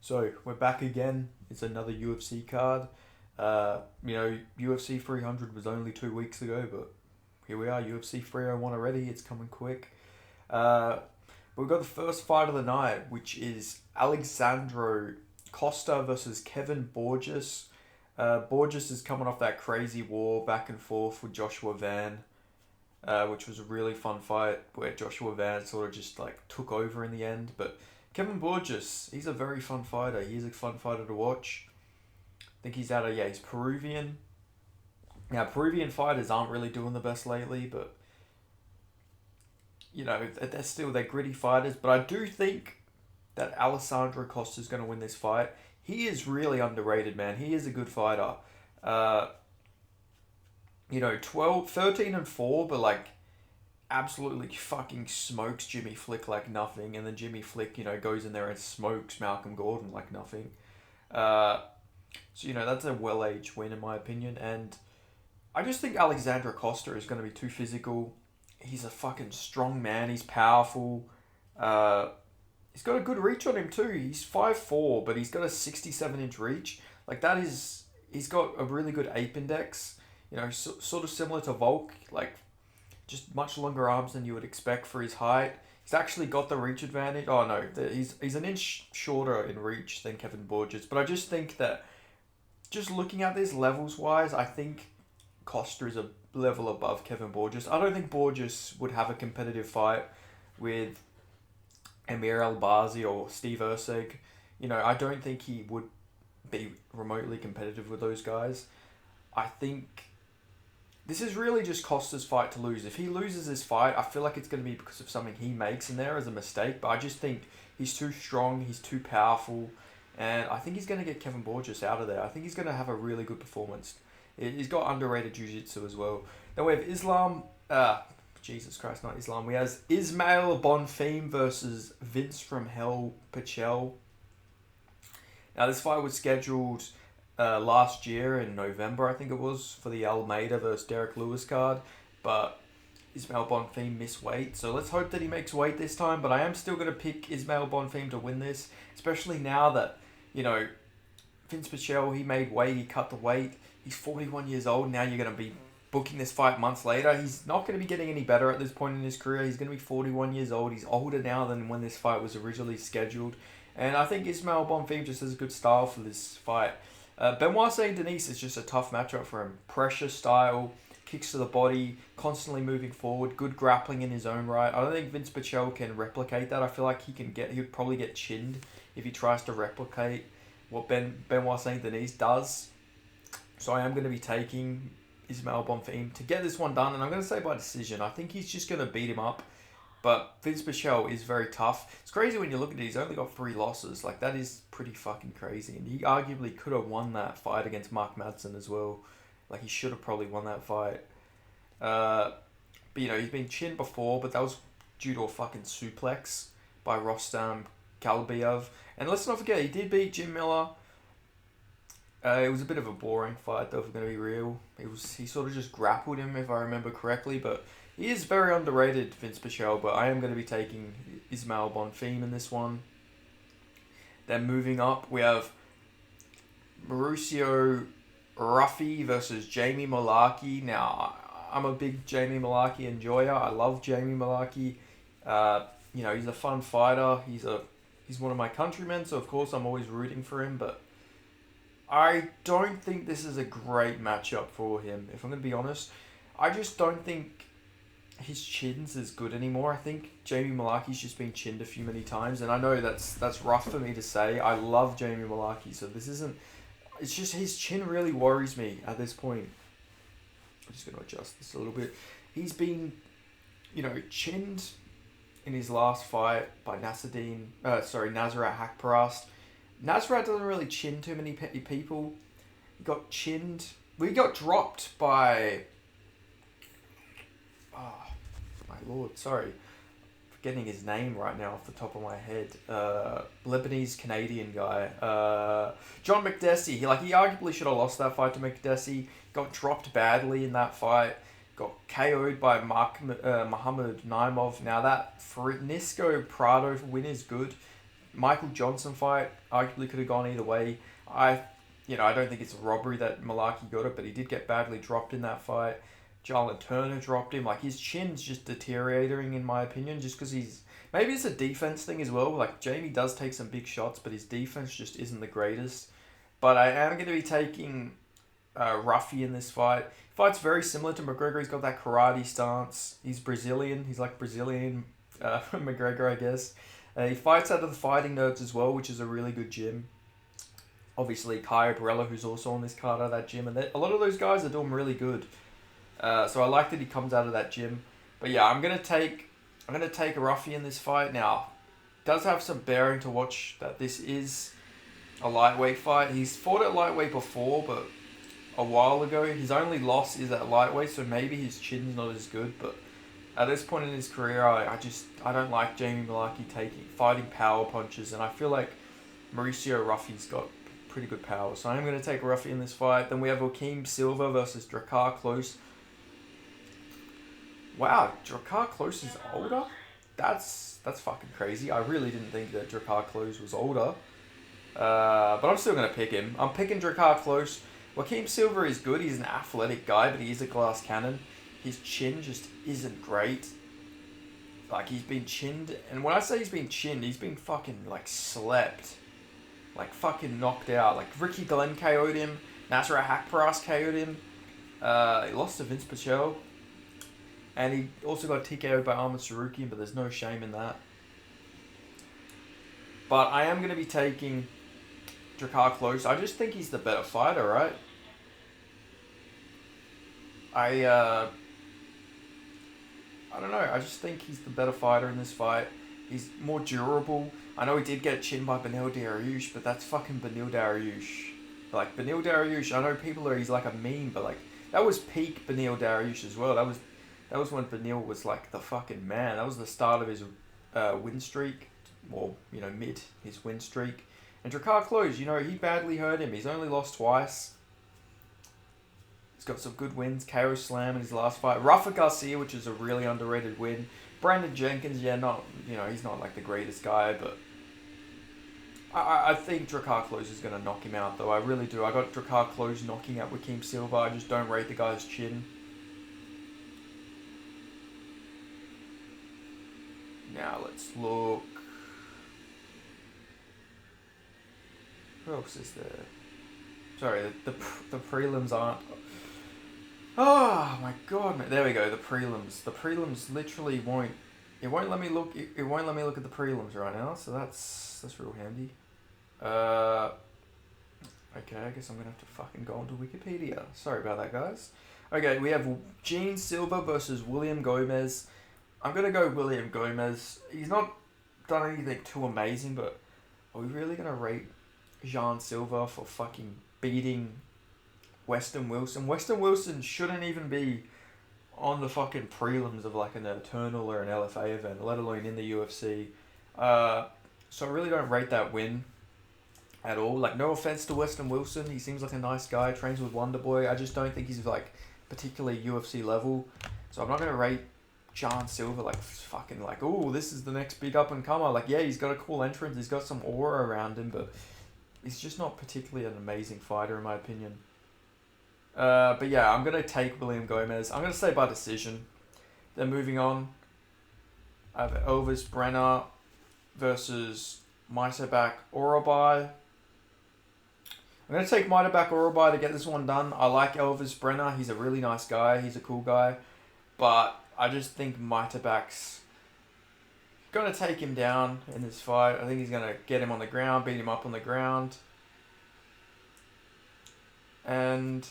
So we're back again. It's another UFC card. UFC 300 was only 2 weeks ago, but here we are, UFC 301 already. It's coming quick. Uh, we've got the first fight of the night, which is Alexandro Costa versus Kevin Borges. Borges is coming off that crazy war back and forth with Joshua Van, which was a really fun fight where Joshua Van sort of just like took over in the end. But Kevin Borges, he's a very fun fighter. He's a fun fighter to watch. I think he's he's Peruvian. Now, Peruvian fighters aren't really doing the best lately, but they're gritty fighters. But I do think that Alessandro Costa is going to win this fight. He is really underrated, man. He is a good fighter. Uh, 13 and 4, but like absolutely fucking smokes Jimmy Flick like nothing, and then Jimmy Flick, goes in there and smokes Malcolm Gordon like nothing. Uh, that's a well-aged win in my opinion, and I just think Alexandra Costa is going to be too physical. He's a fucking strong man. He's powerful. Uh, he's got a good reach on him too. He's 5'4", but he's got a 67-inch reach. Like that is, he's got a really good ape index. Sort of similar to Volk. Like just much longer arms than you would expect for his height. He's actually got the reach advantage. Oh no, he's an inch shorter in reach than Kevin Borges. But I just think that just looking at this levels wise, I think Costa is a level above Kevin Borges. I don't think Borges would have a competitive fight with Emir Albazi or Steve Erceg. I don't think he would be remotely competitive with those guys. I think this is really just Costa's fight to lose. If he loses this fight, I feel like it's going to be because of something he makes in there as a mistake. But I just think he's too strong, he's too powerful, and I think he's going to get Kevin Borges out of there. I think he's going to have a really good performance. He's got underrated jiu-jitsu as well. Then we have Jesus Christ, not Islam. We have Ismail Bonfim versus Vince from Hell Pichel. Now this fight was scheduled last year in November, I think it was, for the Almeida versus Derek Lewis card, but Ismail Bonfim missed weight, so let's hope that he makes weight this time. But I am still going to pick Ismail Bonfim to win this, especially now that, Vince Pichel, he made weight, he cut the weight, he's 41 years old, now you're going to be booking this fight months later. He's not going to be getting any better at this point in his career. He's going to be 41 years old, he's older now than when this fight was originally scheduled, and I think Ismail Bonfim just has a good style for this fight. Benoit Saint Denis is just a tough matchup for him. Pressure style, kicks to the body, constantly moving forward, good grappling in his own right. I don't think Vince Pichel can replicate that. I feel like he would probably get chinned if he tries to replicate what Benoit Saint Denis does. So I am going to be taking Ismail Bonfim to get this one done, and I'm going to say by decision. I think he's just going to beat him up. But Vince Pichel is very tough. It's crazy when you look at it. He's only got 3 losses. Like, that is pretty fucking crazy. And he arguably could have won that fight against Mark Madsen as well. Like, he should have probably won that fight. But, he's been chinned before, but that was due to a fucking suplex by Rostam Kalbiev. And let's not forget, he did beat Jim Miller. It was a bit of a boring fight, though, if we're going to be real. He sort of just grappled him, if I remember correctly, but he is very underrated, Vince Pichel, but I am going to be taking Ismail Bonfim in this one. Then moving up, we have Mauricio Ruffy versus Jamie Mullarkey. Now, I'm a big Jamie Mullarkey enjoyer. I love Jamie Mullarkey. He's a fun fighter. He's one of my countrymen, so of course I'm always rooting for him, but I don't think this is a great matchup for him, if I'm going to be honest. I just don't think his chin's as good anymore. I think Jamie Mullarkey's just been chinned a few many times, and I know that's rough for me to say. I love Jamie Mullarkey, so this isn't. It's just his chin really worries me at this point. I'm just going to adjust this a little bit. He's been, chinned in his last fight by Nasrat Hakparast. Nasrat doesn't really chin too many people. He got chinned. We got dropped by. Oh, my lord, sorry. Forgetting his name right now off the top of my head. Lebanese Canadian guy. John Makdessi. He arguably should have lost that fight to Makdessi. Got dropped badly in that fight. Got KO'd by Mohamed Naimov. Now that Nisco Prado win is good. Michael Johnson fight arguably could have gone either way. I don't think it's a robbery that Malaki got it, but he did get badly dropped in that fight. Jalen Turner dropped him. Like, his chin's just deteriorating, in my opinion, just because he's... Maybe it's a defense thing as well. Like, Jamie does take some big shots, but his defense just isn't the greatest. But I am going to be taking Ruffy in this fight. Fight's very similar to McGregor. He's got that karate stance. He's Brazilian. He's like Brazilian McGregor, I guess. He fights out of the Fighting Nerds as well, which is a really good gym. Obviously, Caio Borella, who's also on this card, out of that gym. And a lot of those guys are doing really good. So I like that he comes out of that gym. But yeah, I'm gonna take Ruffy in this fight. Now, it does have some bearing to watch that this is a lightweight fight. He's fought at lightweight before, but a while ago. His only loss is at lightweight, so maybe his chin's not as good. But at this point in his career, I don't like Jamie Malaki fighting power punches, and I feel like Mauricio Ruffy's got pretty good power. So I'm going to take Ruffy in this fight. Then we have Joaquim Silva versus Drakkar Klose. Wow, Drakkar Klose is older? That's fucking crazy. I really didn't think that Drakkar Klose was older. But I'm still going to pick him. I'm picking Drakkar Klose. Joaquim Silva is good. He's an athletic guy, but he is a glass cannon. His chin just isn't great. Like, he's been chinned. And when I say he's been chinned, he's been fucking, like, slept. Like, fucking knocked out. Like, Ricky Glenn KO'd him. Nasrat Hakparas KO'd him. He lost to Vince Pichel. And he also got TKO'd by Ahmed Sarukian, but there's no shame in that. But I am going to be taking Drakkar Klose. I just think he's the better fighter, right? I don't know. I just think he's the better fighter in this fight. He's more durable. I know he did get chinned by Beneil Dariush, but that's fucking Beneil Dariush. Like, Beneil Dariush, I know he's like a meme, but like, that was peak Beneil Dariush as well. That was when Beneil was like the fucking man. That was the start of his win streak. Or, mid his win streak. And Drakkar Klose, he badly hurt him. He's only lost twice. He's got some good wins. KO slam in his last fight. Rafa Garcia, which is a really underrated win. Brandon Jenkins, he's not like the greatest guy, but I think Drakkar Klose is going to knock him out, though. I really do. I got Drakkar Klose knocking out Joaquim Silva. I just don't rate the guy's chin. Now let's look. Who else is there? Sorry, the prelims aren't... Oh my god, man. There we go, the prelims. The prelims literally won't... It won't let me look at the prelims right now, so that's real handy. Okay, I guess I'm gonna have to fucking go onto Wikipedia. Sorry about that, guys. Okay, we have Gene Silva versus William Gomez. I'm gonna go William Gomez. He's not done anything too amazing, but are we really gonna rate Jean Silva for fucking beating Weston Wilson? Weston Wilson shouldn't even be on the fucking prelims of like an Eternal or an LFA event, let alone in the UFC. So I really don't rate that win at all. Like, no offense to Weston Wilson, he seems like a nice guy, trains with Wonderboy. I just don't think he's like particularly UFC level. So I'm not gonna rate Jean Silva like fucking like, oh, this is the next big up and comer. Like, yeah, he's got a cool entrance, he's got some aura around him, but he's just not particularly an amazing fighter in my opinion. But yeah, I'm going to take William Gomez. I'm going to say by decision. Then moving on, I have Elvis Brenner versus Maitabak Orobai. I'm going to take Maitabak Orobai to get this one done. I like Elvis Brenner. He's a really nice guy. He's a cool guy. But I just think Maitabak's going to take him down in this fight. I think he's going to get him on the ground, beat him up on the ground. And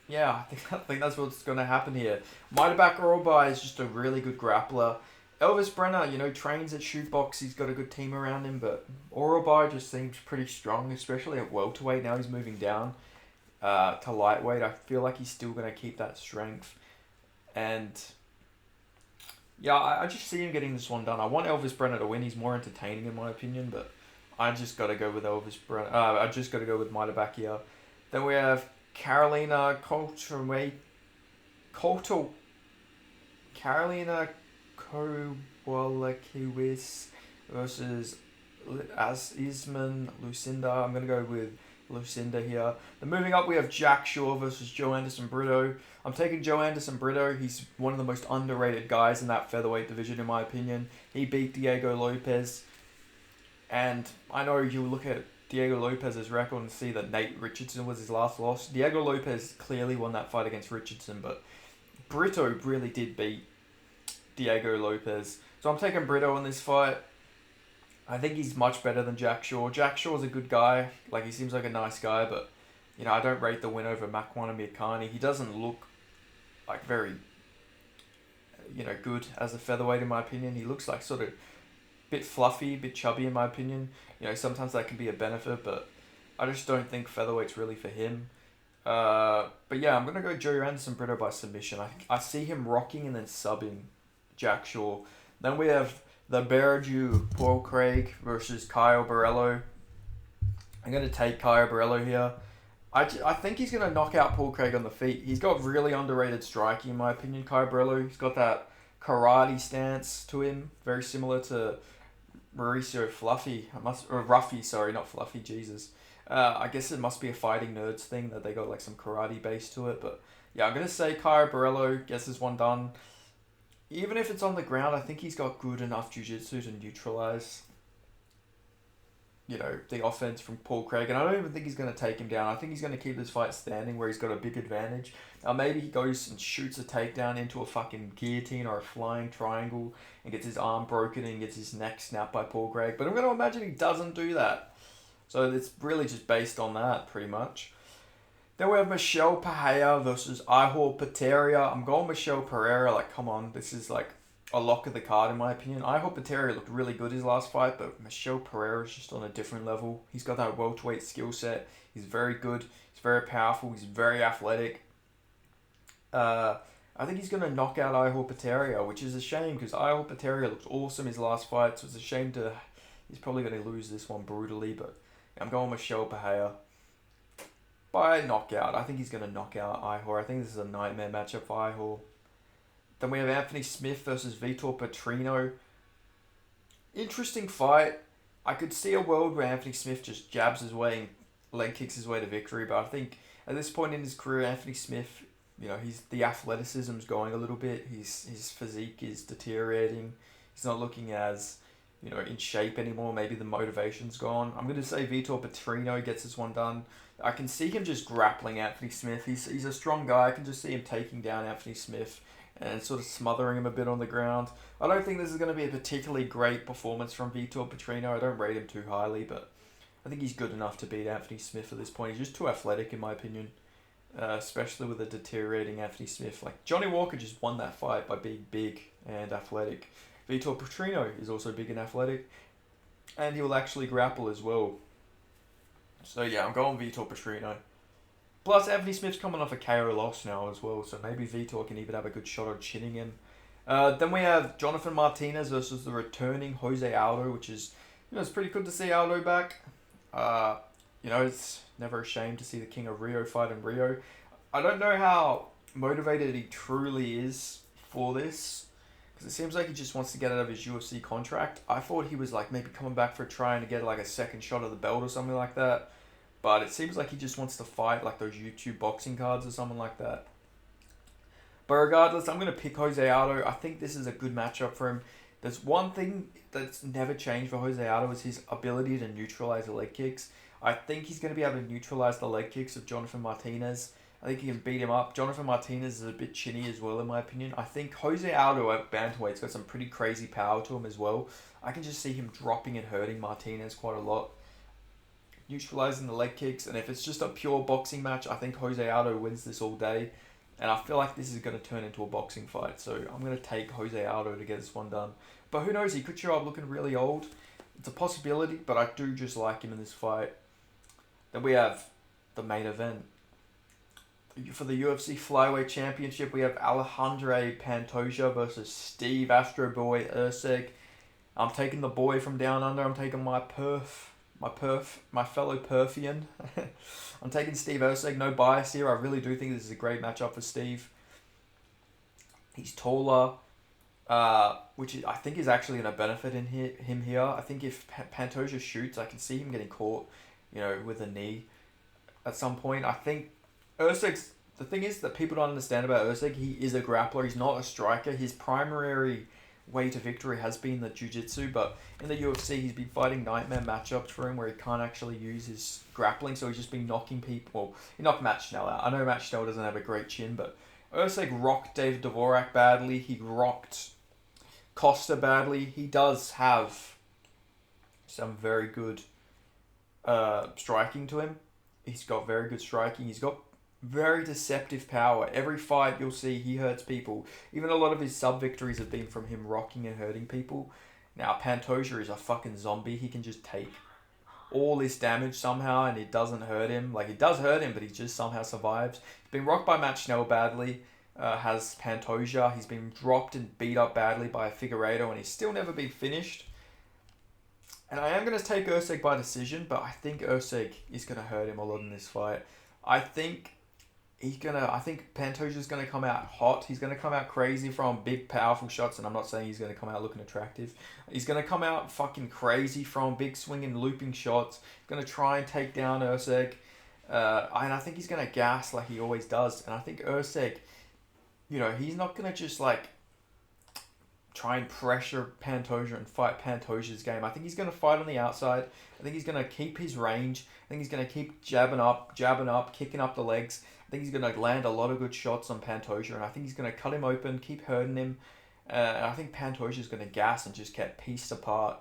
yeah, I think that's what's going to happen here. Maitabak Orobai is just a really good grappler. Elvis Brenner, trains at Shootbox. He's got a good team around him, but Orobai just seems pretty strong, especially at welterweight. Now he's moving down to lightweight. I feel like he's still going to keep that strength. And yeah, I just see him getting this one done. I want Elvis Brenner to win. He's more entertaining in my opinion, but I just got to go with Elvis Brenner. I just got to go with Maitabak here. Then we have Carolina Kowalkiewicz versus Isman Lucinda. I'm going to go with Lucinda here. Then moving up, we have Jack Shaw versus Joe Anderson Brito. I'm taking Joe Anderson Brito. He's one of the most underrated guys in that featherweight division, in my opinion. He beat Diego Lopez. And I know you look at Diego Lopez's record and see that Nate Richardson was his last loss. Diego Lopez clearly won that fight against Richardson, but Brito really did beat Diego Lopez. So I'm taking Brito in this fight. I think he's much better than Jack Shaw. Jack Shaw's a good guy. Like, he seems like a nice guy, but, I don't rate the win over Makwan and Mirkani. He doesn't look, like, very, good as a featherweight, in my opinion. He looks like sort of bit fluffy, bit chubby, in my opinion. Sometimes that can be a benefit, but I just don't think featherweight's really for him. But yeah, I'm going to go Joe Anderson Brito by submission. I see him rocking and then subbing Jack Shaw. Then we have the Bearju Paul Craig versus Kyle Borello. I'm going to take Kyle Borello here. I think he's going to knock out Paul Craig on the feet. He's got really underrated striking, in my opinion, Kyle Borello. He's got that karate stance to him, very similar to Mauricio Ruffy, sorry, not Fluffy, Jesus. I guess it must be a fighting nerds thing that they got like some karate base to it, but yeah, I'm going to say Kyle Borello gets this one done. Even if it's on the ground, I think he's got good enough jiu-jitsu to neutralize, the offense from Paul Craig. And I don't even think he's going to take him down. I think he's going to keep this fight standing where he's got a big advantage. Now, maybe he goes and shoots a takedown into a fucking guillotine or a flying triangle and gets his arm broken and gets his neck snapped by Paul Craig. But I'm going to imagine he doesn't do that. So it's really just based on that, pretty much. Then we have Michelle Pereira versus Ihor Peteria. I'm going Michelle Pereira. Like, come on. This is like a lock of the card, in my opinion. Ihor Peteria looked really good his last fight, but Michelle Pereira is just on a different level. He's got that welterweight skill set. He's very good. He's very powerful. He's very athletic. I think he's going to knock out Ihor Peteria, which is a shame because Ihor Peteria looked awesome his last fight, so it's a shame to... He's probably going to lose this one brutally, but I'm going Michelle Pereira by knockout. I think he's going to knock out Ihor. I think this is a nightmare matchup for Ihor. Then we have Anthony Smith versus Vitor Petrino. Interesting fight. I could see a world where Anthony Smith just jabs his way and leg kicks his way to victory, but I think at this point in his career, Anthony Smith, the athleticism's going a little bit. His physique is deteriorating. He's not looking as, in shape anymore. Maybe the motivation's gone. I'm going to say Vitor Petrino gets this one done. I can see him just grappling Anthony Smith. He's a strong guy. I can just see him taking down Anthony Smith and sort of smothering him a bit on the ground. I don't think this is going to be a particularly great performance from Vitor Petrino. I don't rate him too highly, but I think he's good enough to beat Anthony Smith at this point. He's just too athletic, in my opinion, especially with a deteriorating Anthony Smith. Like, Johnny Walker just won that fight by being big and athletic. Vitor Petrino is also big and athletic, and he will actually grapple as well. So yeah, I'm going Vitor Petrino. Plus, Anthony Smith's coming off a KO loss now as well, so maybe Vitor can even have a good shot at chinning him. Then we have Jonathan Martinez versus the returning Jose Aldo, which is, it's pretty good to see Aldo back. It's never a shame to see the King of Rio fight in Rio. I don't know how motivated he truly is for this, because it seems like he just wants to get out of his UFC contract. I thought he was like maybe coming back for trying to get like a second shot of the belt or something like that. But it seems like he just wants to fight like those YouTube boxing cards or something like that. But regardless, I'm going to pick Jose Aldo. I think this is a good matchup for him. There's one thing that's never changed for Jose Aldo is his ability to neutralize the leg kicks. I think he's going to be able to neutralize the leg kicks of Jonathan Martinez. I think he can beat him up. Jonathan Martinez is a bit chinny as well, in my opinion. I think Jose Aldo at bantamweight's got some pretty crazy power to him as well. I can just see him dropping and hurting Martinez quite a lot, neutralizing the leg kicks. And if it's just a pure boxing match, I think Jose Aldo wins this all day. And I feel like this is going to turn into a boxing fight. So I'm going to take Jose Aldo to get this one done. But who knows? He could show up looking really old. It's a possibility, but I do just like him in this fight. Then we have the main event. For the UFC Flyweight Championship, we have Alejandro Pantoja versus Steve Astro Boy Erceg. I'm taking the boy from down under. I'm taking my fellow Perfian. I'm taking Steve Erceg. No bias here. I really do think this is a great matchup for Steve. He's taller. I think is actually going to benefit him here. I think if Pantoja shoots, I can see him getting caught, with a knee at some point. I think Usyk's the thing is that people don't understand about Usyk. He is a grappler. He's not a striker. His primary way to victory has been the jiu-jitsu, but in the UFC he's been fighting nightmare matchups for him where he can't actually use his grappling, so he's just been knocking people. Well, he knocked Matt Schnell out. I know Matt Schnell doesn't have a great chin, but Usyk rocked David Dvorak badly. He rocked Costa badly. He does have some very good striking to him. He's got very good striking. He's got very deceptive power. Every fight you'll see he hurts people. Even a lot of his sub victories have been from him rocking and hurting people. Now Pantoja is a fucking zombie. He can just take all this damage somehow and it doesn't hurt him. Like, it does hurt him, but he just somehow survives. He's been rocked by Matt Schnell badly. Has Pantoja. He's been dropped and beat up badly by Figueiredo and he's still never been finished. And I am going to take Usyk by decision, but I think Usyk is going to hurt him a lot in this fight. I think Pantoja's gonna come out hot. He's gonna come out crazy from big, powerful shots, and I'm not saying he's gonna come out looking attractive. He's gonna come out fucking crazy from big swinging, looping shots. He's gonna try and take down Usyk, and I think he's gonna gas like he always does. And I think Usyk, he's not gonna just like try and pressure Pantoja and fight Pantoja's game. I think he's gonna fight on the outside. I think he's gonna keep his range. I think he's gonna keep jabbing up, kicking up the legs. I think he's going to land a lot of good shots on Pantoja, and I think he's going to cut him open, keep hurting him. And I think Pantoja's going to gas and just get pieced apart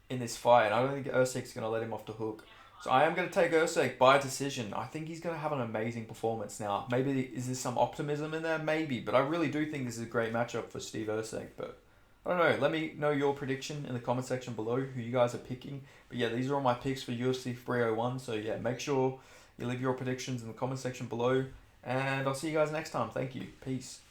in this fight. And I don't think Usyk's going to let him off the hook. So I am going to take Usyk by decision. I think he's going to have an amazing performance now. Maybe is there some optimism in there? Maybe. But I really do think this is a great matchup for Steve Usyk. But I don't know. Let me know your prediction in the comment section below, who you guys are picking. But yeah, these are all my picks for UFC 301. So yeah, make sure you leave your predictions in the comment section below. And I'll see you guys next time. Thank you. Peace.